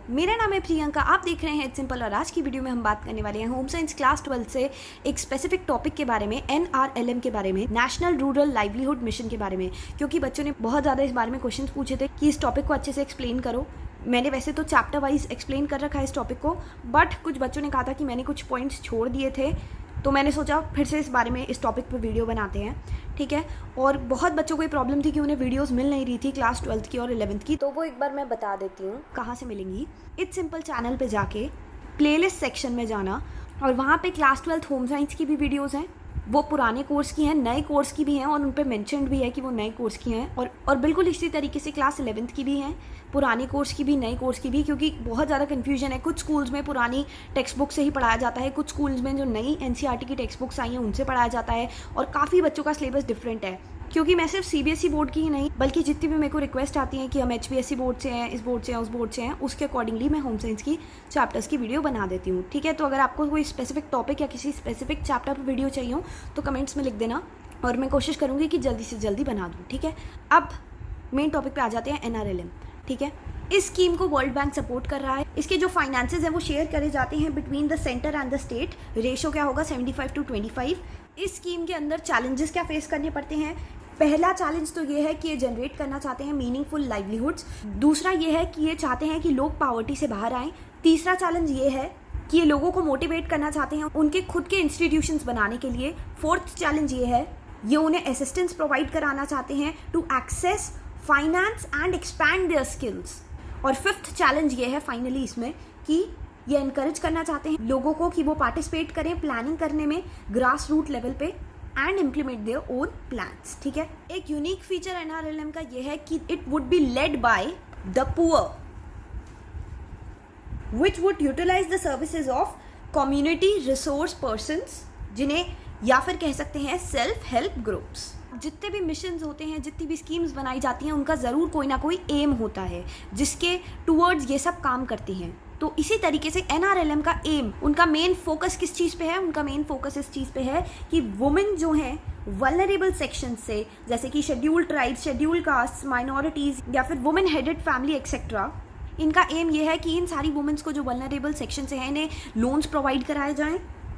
मेरा नाम है प्रियंका, आप देख रहे हैं इट्स सिंपल और आज की वीडियो में हम बात करने वाले हैं होम साइंस क्लास 12 से एक स्पेसिफिक टॉपिक के बारे में, NRLM के बारे में, नेशनल रूरल लाइवलीहुड मिशन के बारे में। क्योंकि बच्चों ने बहुत ज़्यादा इस बारे में क्वेश्चंस पूछे थे कि इस टॉपिक को अच्छे से एक्सप्लेन करो। मैंने वैसे तो चैप्टर वाइज एक्सप्लेन कर रखा है इस टॉपिक को, बट कुछ बच्चों ने कहा था कि मैंने कुछ पॉइंट्स छोड़ दिए थे, तो मैंने सोचा फिर से इस बारे में इस टॉपिक पर वीडियो बनाते हैं, ठीक है। और बहुत बच्चों को ये प्रॉब्लम थी कि उन्हें वीडियोस मिल नहीं रही थी क्लास 12 की और 11th की, तो वो एक बार मैं बता देती हूँ कहाँ से मिलेंगी। इट्स सिंपल चैनल पे जाके प्लेलिस्ट सेक्शन में जाना और वहाँ पे क्लास 12 होम साइंस की भी वीडियोज़ हैं। वो पुराने कोर्स की हैं, नए कोर्स की भी हैं और उन पे मेंशन्ड भी है कि वो नए कोर्स की हैं। और बिल्कुल इसी तरीके से क्लास 11th की भी हैं, पुराने कोर्स की भी, नए कोर्स की भी। क्योंकि बहुत ज़्यादा कन्फ्यूजन है, कुछ स्कूल्स में पुरानी टेक्स्ट बुक से ही पढ़ाया जाता है, कुछ स्कूल्स में जो नई NCERT की टेक्स्ट बुक्स आई हैं उनसे पढ़ाया जाता है, और काफ़ी बच्चों का सिलेबस डिफरेंट है। क्योंकि मैं सिर्फ CBSE बोर्ड की ही नहीं, बल्कि जितनी भी मेरे को रिक्वेस्ट आती हैं कि हम HPSC बोर्ड से हैं, इस बोर्ड से हैं, उस बोर्ड से हैं, उसके अकॉर्डिंगली मैं होम साइंस की चैप्टर्स की वीडियो बना देती हूँ, ठीक है। तो अगर आपको कोई स्पेसिफिक टॉपिक या किसी स्पेसिफिक चैप्टर पर वीडियो चाहिए हो तो कमेंट्स में लिख देना और मैं कोशिश करूँगी कि जल्दी से जल्दी बना दूँ, ठीक है। अब मेन टॉपिक पे आ जाते हैं, NRLM, ठीक है। इस स्कीम को वर्ल्ड बैंक सपोर्ट कर रहा है। इसके जो फाइनेंसेस हैं वो शेयर करे जाते हैं between the centre and the state. Ratio क्या होगा? 75:25। इस स्कीम के अंदर चैलेंजेस क्या फेस करने पड़ते हैं? पहला चैलेंज तो ये है कि ये जनरेट करना चाहते हैं मीनिंगफुल लाइवलीहुड्स। दूसरा ये है कि ये चाहते हैं कि लोग पॉवर्टी से बाहर आएँ। तीसरा चैलेंज ये है कि ये लोगों को मोटिवेट करना चाहते हैं उनके खुद के इंस्टीट्यूशंस बनाने के लिए। फोर्थ चैलेंज ये है, ये उन्हें असिस्टेंस प्रोवाइड कराना चाहते हैं to access finance and expand their skills. और फिफ्थ चैलेंज ये है फाइनली इसमें कि ये इनकरेज करना चाहते हैं लोगों को कि वो पार्टिसिपेट करें प्लानिंग करने में ग्रास रूट लेवल पे and implement their own plans, ठीक है। एक यूनिक फीचर NRLM का ये है कि it would be led by the poor which would utilize the services of community resource persons, जिन्हें या फिर कह सकते हैं सेल्फ हेल्प ग्रुप्स। जितने भी मिशंस होते हैं, जितनी भी स्कीम्स बनाई जाती हैं, उनका ज़रूर कोई ना कोई एम होता है जिसके टूवर्ड्स ये सब काम करती हैं। तो इसी तरीके से NRLM का एम, उनका मेन फोकस किस चीज़ पे है? उनका मेन फोकस इस चीज़ पे है कि वुमेन जो हैं वल्नरेबल सेक्शन से, जैसे कि scheduled tribes, scheduled caste, minorities या फिर वुमेन हेडेड फैमिली एक्सेट्रा, इनका एम ये है कि इन सारी वुमेन्स को जो वल्नरेबल सेक्शन से हैं इन्हें लोन्स प्रोवाइड कराए जाएं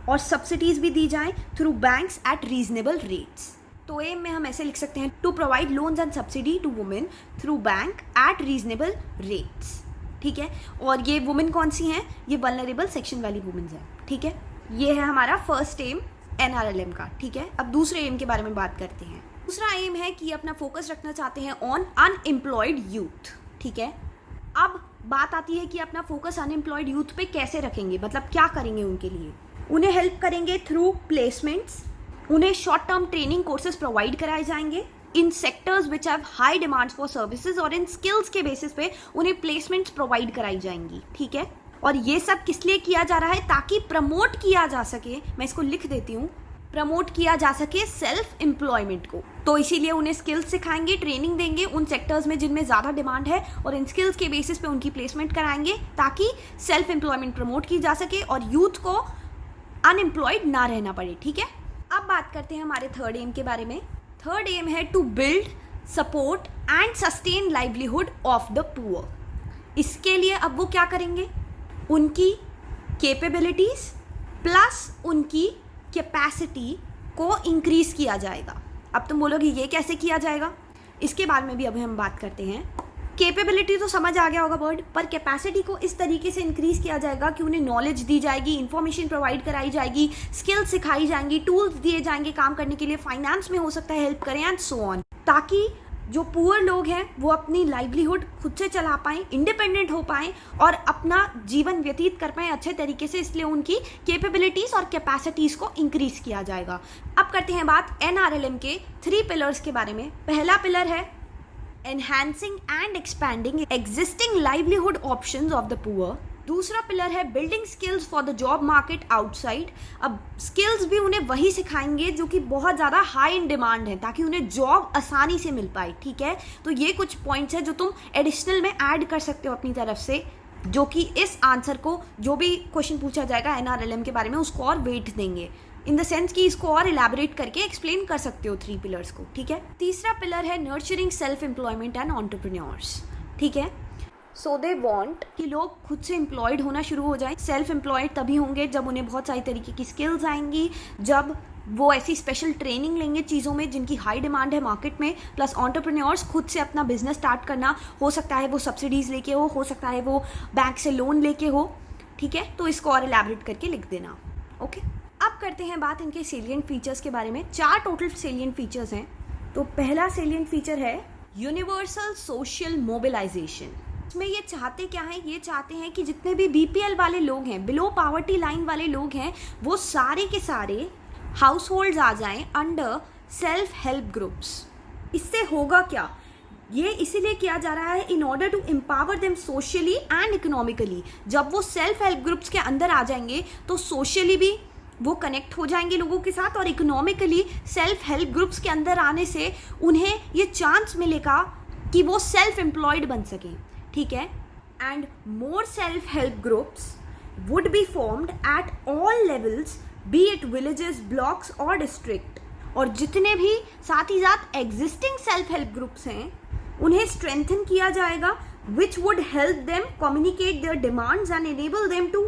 और सब्सिडीज़ भी दी जाएं through banks at reasonable rates. तो एम में हम ऐसे लिख सकते हैं, to provide loans and subsidy to women through bank at reasonable rates, ठीक है। और ये वुमेन कौन सी हैं? ये वल्नरेबल सेक्शन वाली वुमेन्स हैं, ठीक है। ये है हमारा फर्स्ट एम NRLM का, ठीक है। अब दूसरे एम के बारे में बात करते हैं। दूसरा एम है कि अपना फोकस रखना चाहते हैं ऑन अनएम्प्लॉयड यूथ, ठीक है। अब बात आती है कि अपना फोकस अनएम्प्लॉयड यूथ पे कैसे रखेंगे, मतलब क्या करेंगे उनके लिए। उन्हें हेल्प करेंगे थ्रू प्लेसमेंट्स, उन्हें short term training courses provide कराए जाएंगे in sectors which have high demands for services, और इन स्किल्स के बेसिस पे उन्हें प्लेसमेंट्स प्रोवाइड कराई जाएंगी, ठीक है। और ये सब किस लिए किया जा रहा है? ताकि प्रमोट किया जा सके, मैं इसको लिख देती हूँ, प्रमोट किया जा सके सेल्फ एम्प्लॉयमेंट को। तो इसीलिए उन्हें स्किल्स सिखाएंगे, ट्रेनिंग देंगे उन सेक्टर्स में जिनमें ज़्यादा डिमांड है, और इन स्किल्स के बेसिस पे उनकी प्लेसमेंट कराएंगे ताकि सेल्फ एम्प्लॉयमेंट प्रमोट की जा सके और यूथ को अनएम्प्लॉयड ना रहना पड़े, ठीक है। अब बात करते हैं हमारे थर्ड एम के बारे में। थर्ड एम है to build, support and sustain livelihood of the poor. इसके लिए अब वो क्या करेंगे? उनकी कैपेबिलिटीज प्लस उनकी कैपेसिटी को इंक्रीज किया जाएगा। अब तुम बोलोगे ये कैसे किया जाएगा? इसके बारे में भी अभी हम बात करते हैं। कैपेबिलिटी तो समझ आ गया होगा वर्ड, पर कैपेसिटी को इस तरीके से इंक्रीज किया जाएगा कि उन्हें नॉलेज दी जाएगी, इन्फॉर्मेशन प्रोवाइड कराई जाएगी, स्किल्स सिखाई जाएंगी, टूल्स दिए जाएंगे काम करने के लिए, फाइनेंस में हो सकता है हेल्प करें एंड सो ऑन, ताकि जो पुअर लोग हैं वो अपनी लाइवलीहुड खुद से चला पाएँ, इंडिपेंडेंट हो पाएँ और अपना जीवन व्यतीत कर पाएँ अच्छे तरीके से। इसलिए उनकी कैपेबिलिटीज़ और कैपेसिटीज़ को इंक्रीज किया जाएगा। अब करते हैं बात NRLM के 3 पिलर्स के बारे में। पहला पिलर है enhancing and expanding existing livelihood options of the poor. दूसरा पिलर है building skills for the job market outside. अब स्किल्स भी उन्हें वही सिखाएंगे जो कि बहुत ज़्यादा हाई इन डिमांड है, ताकि उन्हें जॉब आसानी से मिल पाए, ठीक है। तो ये कुछ पॉइंट्स है जो तुम एडिशनल में ऐड कर सकते हो अपनी तरफ से, जो कि इस आंसर को, जो भी क्वेश्चन पूछा जाएगा NRLM के बारे में, उसको और वेट देंगे, इन द सेंस कि इसको और इलेबोरेट करके एक्सप्लेन कर सकते हो 3 पिलर्स को, ठीक है। तीसरा पिलर है nurturing self employment and entrepreneurs, ठीक है। सो दे वॉन्ट कि लोग खुद से एम्प्लॉयड होना शुरू हो जाएं। सेल्फ एम्प्लॉयड तभी होंगे जब उन्हें बहुत सारी तरीके की स्किल्स आएंगी, जब वो ऐसी स्पेशल ट्रेनिंग लेंगे चीज़ों में जिनकी हाई डिमांड है मार्केट में। प्लस एंटरप्रेन्योर्स खुद से अपना बिजनेस स्टार्ट करना, हो सकता है वो सब्सिडीज़ लेके हो सकता है वो बैंक से लोन लेके हो, ठीक है। तो इसको और एलैबोरेट करके लिख देना, ओके। अब करते हैं बात इनके सेलिएंट फीचर्स के बारे में। 4 टोटल सेलिएंट फीचर्स हैं। तो पहला सेलिएंट फीचर है यूनिवर्सल सोशल मोबिलाइजेशन। इसमें ये चाहते क्या हैं? ये चाहते हैं कि जितने भी बीपीएल वाले लोग हैं, बिलो पॉवर्टी लाइन वाले लोग हैं, वो सारे के सारे हाउस होल्ड्स आ जाएं अंडर सेल्फ हेल्प ग्रुप्स। इससे होगा क्या? ये इसीलिए किया जा रहा है in order to empower them socially and economically. जब वो सेल्फ हेल्प ग्रुप्स के अंदर आ जाएंगे तो सोशली भी वो कनेक्ट हो जाएंगे लोगों के साथ, और इकोनॉमिकली सेल्फ हेल्प ग्रुप्स के अंदर आने से उन्हें ये चांस मिलेगा कि वो सेल्फ एम्प्लॉयड बन सकें, ठीक है। And more self help groups would be formed at all levels, B it villages, blocks और डिस्ट्रिक्ट। और जितने भी साथ ही साथ एग्जिस्टिंग सेल्फ हेल्प ग्रुप्स हैं उन्हें स्ट्रेंथन किया जाएगा, which would help them communicate their demands and enable them to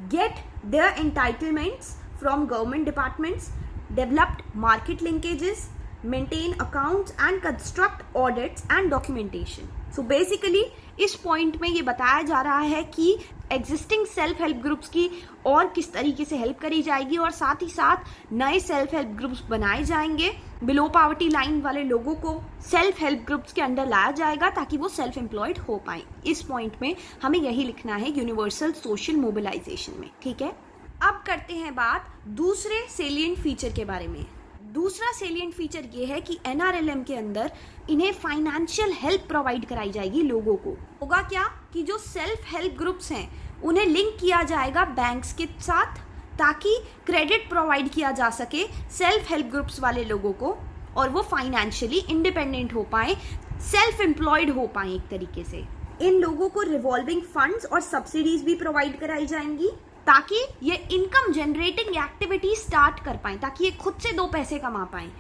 get their entitlements from government departments, developed market linkages, maintain accounts and construct audits and documentation. So basically इस point में ये बताया जा रहा है कि एग्जिस्टिंग सेल्फ हेल्प ग्रुप्स की और किस तरीके से हेल्प करी जाएगी, और साथ ही साथ नए सेल्फ हेल्प ग्रुप्स बनाए जाएंगे। बिलो पॉवर्टी लाइन वाले लोगों को सेल्फ हेल्प ग्रुप्स के अंदर लाया जाएगा ताकि वो सेल्फ एम्प्लॉयड हो पाए। इस पॉइंट में हमें यही लिखना है यूनिवर्सल सोशल मोबिलाइजेशन में, ठीक है। अब करते हैं बात दूसरे सेलिएंट फीचर के बारे में। दूसरा सेलिएंट फीचर ये है कि एनआरएलएम के अंदर इन्हें फाइनेंशियल हेल्प प्रोवाइड कराई जाएगी लोगों को। होगा क्या कि जो सेल्फ हेल्प ग्रुप्स हैं उन्हें लिंक किया जाएगा बैंक्स के साथ ताकि क्रेडिट प्रोवाइड किया जा सके सेल्फ हेल्प ग्रुप्स वाले लोगों को, और वो फाइनेंशियली इंडिपेंडेंट हो पाए, सेल्फ एम्प्लॉयड हो पाए एक तरीके से। इन लोगों को रिवॉल्विंग फंड्स और सब्सिडीज भी प्रोवाइड कराई जाएंगी ताकि ये इनकम जनरेटिंग एक्टिविटी स्टार्ट कर पाएं, ताकि ये खुद से 2 पैसे कमा पाएं।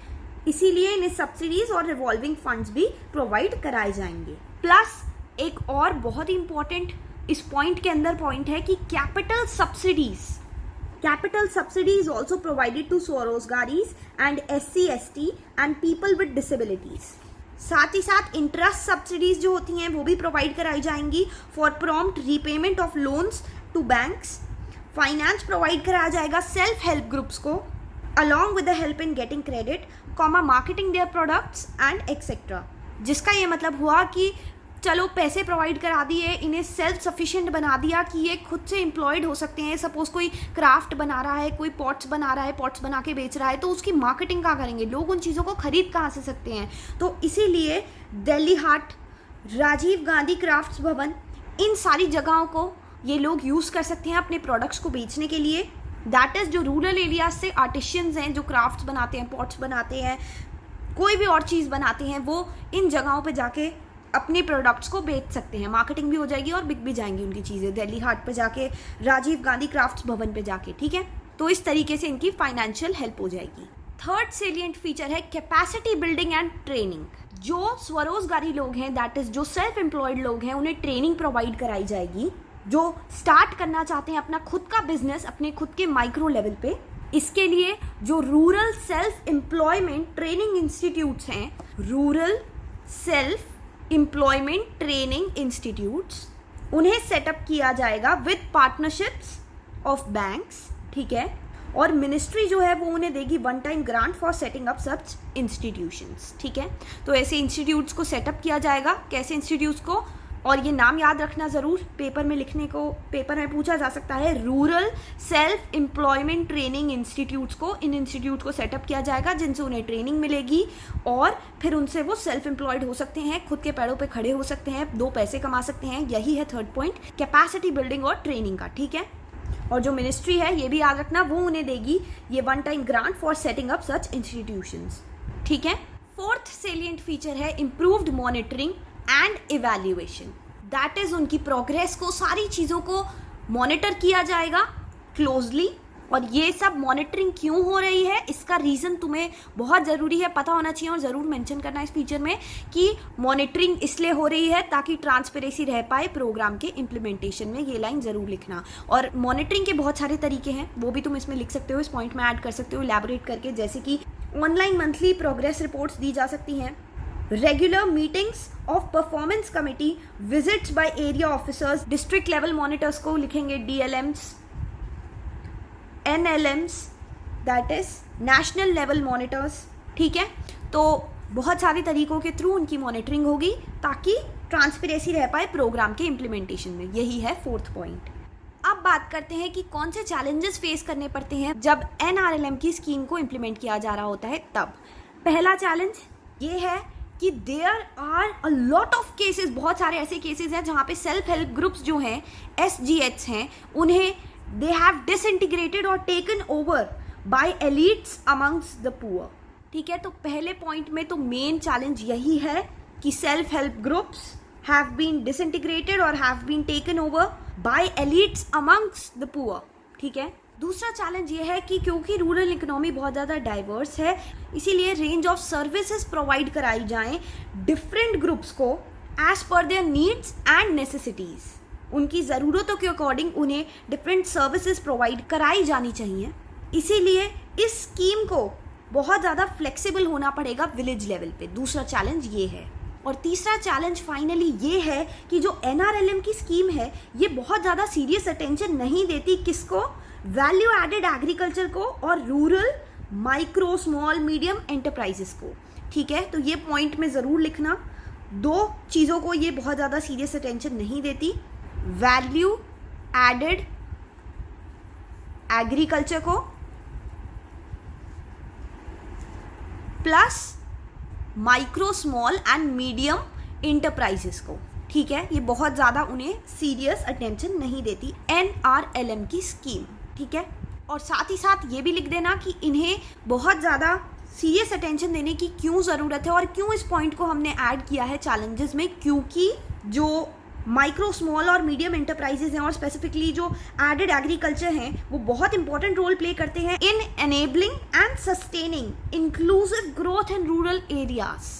इसीलिए इन्हें सब्सिडीज और रिवॉल्विंग फंड्स भी प्रोवाइड कराए जाएंगे। प्लस एक और बहुत ही इंपॉर्टेंट इस पॉइंट के अंदर पॉइंट है कि capital subsidy is also provided to स्वरोजगारीज and SC/ST and people with disabilities. साथ ही साथ इंटरेस्ट सब्सिडीज जो होती हैं वो भी प्रोवाइड कराई जाएंगी for prompt repayment of loans to banks. Finance provide कराया जाएगा सेल्फ हेल्प ग्रुप्स को along with the help in getting credit, marketing their products and etcetera. जिसका ये मतलब हुआ कि चलो पैसे प्रोवाइड करा दिए, इन्हें सेल्फ सफिशिएंट बना दिया कि ये खुद से एम्प्लॉयड हो सकते हैं। सपोज कोई क्राफ्ट बना रहा है, कोई पॉट्स बना रहा है, पॉट्स बना के बेच रहा है, तो उसकी मार्केटिंग कहाँ करेंगे? लोग उन चीज़ों को खरीद कहाँ से सकते हैं? तो इसीलिए दिल्ली हाट, राजीव गांधी क्राफ्ट्स भवन, इन सारी जगहों को ये लोग यूज़ कर सकते हैं अपने प्रोडक्ट्स को बेचने के लिए। दैट इज़ जो रूरल एरियाज से आर्टिशियंस हैं जो क्राफ्ट्स बनाते हैं, पॉट्स बनाते हैं, कोई भी और चीज़ बनाते हैं, वो इन जगहों पे जाके अपने प्रोडक्ट्स को बेच सकते हैं। मार्केटिंग भी हो जाएगी और बिक भी जाएंगी उनकी चीज़ें दिल्ली हाट पे जाके, राजीव गांधी क्राफ्ट्स भवन पे जाके, ठीक है। तो इस तरीके से इनकी फाइनेंशियल हेल्प हो जाएगी। थर्ड सेलिएंट फीचर है कैपेसिटी बिल्डिंग एंड ट्रेनिंग। जो स्वरोजगारी लोग हैं, दैट इज़ जो सेल्फ एम्प्लॉयड लोग हैं, उन्हें ट्रेनिंग प्रोवाइड कराई जाएगी। जो स्टार्ट करना चाहते हैं अपना खुद का बिजनेस अपने खुद के माइक्रो लेवल पे, इसके लिए जो rural self employment training institutes हैं, rural self employment training institutes, उन्हें सेटअप किया जाएगा विद पार्टनरशिप्स ऑफ बैंक्स, ठीक है। और मिनिस्ट्री जो है वो उन्हें देगी 1 time grant for setting up such institutions, ठीक है। तो ऐसे इंस्टीट्यूट्स को सेटअप किया जाएगा। कैसे इंस्टीट्यूट्स को? और ये नाम याद रखना ज़रूर, पेपर में लिखने को, पेपर में पूछा जा सकता है। Rural self employment training institutes को, इन इंस्टीट्यूट को सेटअप किया जाएगा जिनसे उन्हें ट्रेनिंग मिलेगी और फिर उनसे वो सेल्फ एम्प्लॉयड हो सकते हैं, खुद के पैरों पे खड़े हो सकते हैं, 2 पैसे कमा सकते हैं। यही है थर्ड पॉइंट, कैपेसिटी बिल्डिंग और ट्रेनिंग का, ठीक है। और जो मिनिस्ट्री है ये भी याद रखना, वो उन्हें देगी ये 1 time grant for setting up such institutions, ठीक है। फोर्थ सेलिएंट फीचर है improved monitoring and evaluation. That is उनकी प्रोग्रेस को, सारी चीज़ों को मॉनिटर किया जाएगा क्लोजली और ये सब मॉनिटरिंग क्यों हो रही है, इसका रीज़न तुम्हें बहुत ज़रूरी है पता होना चाहिए और ज़रूर मेंशन करना इस फीचर में कि मॉनिटरिंग इसलिए हो रही है ताकि ट्रांसपेरेंसी रह पाए प्रोग्राम के इम्प्लीमेंटेशन में। ये लाइन ज़रूर लिखना। और मॉनिटरिंग के बहुत सारे तरीके हैं, वो भी तुम इसमें लिख सकते हो, इस पॉइंट में ऐड कर सकते हो इलैबोरेट करके, जैसे कि ऑनलाइन मंथली प्रोग्रेस रिपोर्ट्स दी जा सकती हैं, regular meetings of performance committee, visits by area officers, district level monitors को लिखेंगे DLMs, NLMs that is national level monitors. ठीक है, तो बहुत सारे तरीकों के थ्रू उनकी मॉनिटरिंग होगी ताकि ट्रांसपेरेंसी रह पाए प्रोग्राम के इम्प्लीमेंटेशन में। यही है 4th पॉइंट। अब बात करते हैं कि कौन से चैलेंजेस फेस करने पड़ते हैं जब NRLM की स्कीम को इम्प्लीमेंट किया जा रहा होता है तब। पहला चैलेंज ये है कि there are a lot of cases, बहुत सारे ऐसे केसेस हैं जहाँ पे सेल्फ हेल्प ग्रुप्स जो हैं SGH हैं उन्हें they have disintegrated or taken over by elites amongst the poor। ठीक है, तो पहले पॉइंट में तो मेन चैलेंज यही है कि self help groups have been disintegrated or have been taken over by elites amongst the poor। ठीक है, दूसरा चैलेंज ये है कि क्योंकि रूरल इकोनॉमी बहुत ज़्यादा डाइवर्स है, इसीलिए रेंज ऑफ सर्विसेज प्रोवाइड कराई जाएं डिफरेंट ग्रुप्स को as per their needs and necessities. उनकी ज़रूरतों के अकॉर्डिंग उन्हें डिफरेंट सर्विसेज प्रोवाइड कराई जानी चाहिए। इसीलिए इस स्कीम को बहुत ज़्यादा फ्लेक्सिबल होना पड़ेगा विलेज लेवल पे। दूसरा चैलेंज ये है। और तीसरा चैलेंज फाइनली ये है कि जो NRLM की स्कीम है ये बहुत ज़्यादा सीरियस अटेंशन नहीं देती किसको, वैल्यू एडेड एग्रीकल्चर को और rural micro small medium enterprises को। ठीक है, तो ये पॉइंट में ज़रूर लिखना, दो चीज़ों को ये बहुत ज़्यादा सीरियस अटेंशन नहीं देती, वैल्यू एडेड एग्रीकल्चर को plus micro small and medium enterprises को। ठीक है, ये बहुत ज़्यादा उन्हें सीरियस अटेंशन नहीं देती NRLM की स्कीम। ठीक है, और साथ ही साथ ये भी लिख देना कि इन्हें बहुत ज़्यादा सीरियस अटेंशन देने की क्यों ज़रूरत है और क्यों इस पॉइंट को हमने ऐड किया है चैलेंजेस में, क्योंकि जो माइक्रो स्मॉल और मीडियम एंटरप्राइजेज हैं और स्पेसिफिकली जो एडेड एग्रीकल्चर हैं वो बहुत इंपॉर्टेंट रोल प्ले करते हैं in enabling and sustaining inclusive growth in rural areas.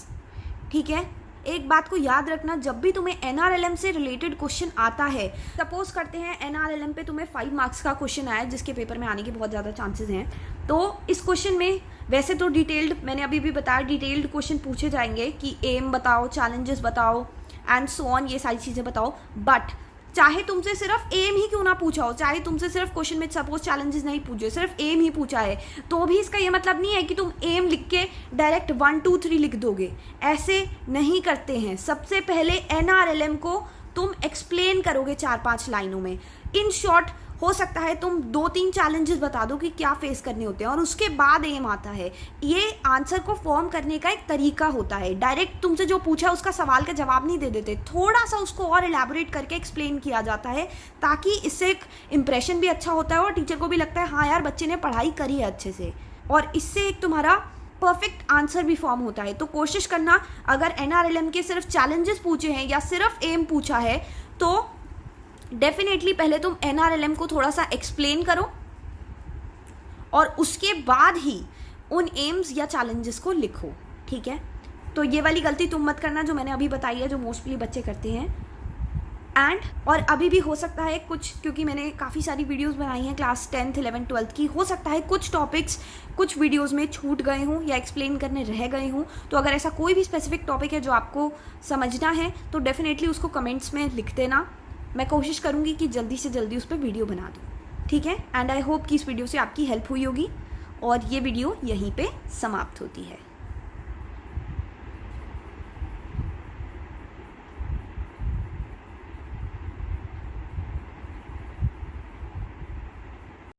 ठीक है, एक बात को याद रखना, जब भी तुम्हें NRLM से रिलेटेड क्वेश्चन आता है, सपोज करते हैं NRLM पे तुम्हें 5 मार्क्स का क्वेश्चन आया जिसके पेपर में आने के बहुत ज़्यादा चांसेस हैं, तो इस क्वेश्चन में वैसे तो डिटेल्ड, मैंने अभी भी बताया, डिटेल्ड क्वेश्चन पूछे जाएंगे कि एम बताओ, चैलेंजेस बताओ एंड सो ऑन, ये सारी चीज़ें बताओ। बट चाहे तुमसे सिर्फ एम ही क्यों ना पूछा हो, चाहे तुमसे सिर्फ क्वेश्चन में सपोज चैलेंजेस नहीं पूछे, सिर्फ एम ही पूछा है, तो भी इसका ये मतलब नहीं है कि तुम एम लिख के डायरेक्ट 1 2 3 लिख दोगे। ऐसे नहीं करते हैं। सबसे पहले NRLM को तुम एक्सप्लेन करोगे 4-5 लाइनों में। इन शॉर्ट हो सकता है तुम 2-3 चैलेंजेस बता दो कि क्या फेस करने होते हैं और उसके बाद एम आता है। ये आंसर को फॉर्म करने का एक तरीका होता है। डायरेक्ट तुमसे जो पूछा उसका सवाल का जवाब नहीं दे देते, थोड़ा सा उसको और एलैबोरेट करके एक्सप्लेन किया जाता है ताकि इससे एक इम्प्रेशन भी अच्छा होता है और टीचर को भी लगता है हाँ यार बच्चे ने पढ़ाई करी है अच्छे से, और इससे एक तुम्हारा परफेक्ट आंसर भी फॉर्म होता है। तो कोशिश करना, अगर NRLM के सिर्फ चैलेंजेस पूछे हैं या सिर्फ एम पूछा है तो डेफिनेटली पहले तुम NRLM को थोड़ा सा एक्सप्लेन करो और उसके बाद ही उन एम्स या चैलेंजेस को लिखो। ठीक है, तो ये वाली गलती तुम मत करना जो मैंने अभी बताई है, जो मोस्टली बच्चे करते हैं। और अभी भी हो सकता है कुछ, क्योंकि मैंने काफ़ी सारी वीडियोस बनाई हैं क्लास 10th 11th 12th की, हो सकता है कुछ टॉपिक्स कुछ वीडियोस में छूट गए हों या एक्सप्लेन करने रह गए हों। तो अगर ऐसा कोई भी स्पेसिफिक टॉपिक है जो आपको समझना है तो डेफिनेटली उसको कमेंट्स में लिख देना। मैं कोशिश करूँगी कि जल्दी से जल्दी उस पर वीडियो बना दूँ। ठीक है, एंड आई होप कि इस वीडियो से आपकी हेल्प हुई होगी और ये वीडियो यहीं पे समाप्त होती है।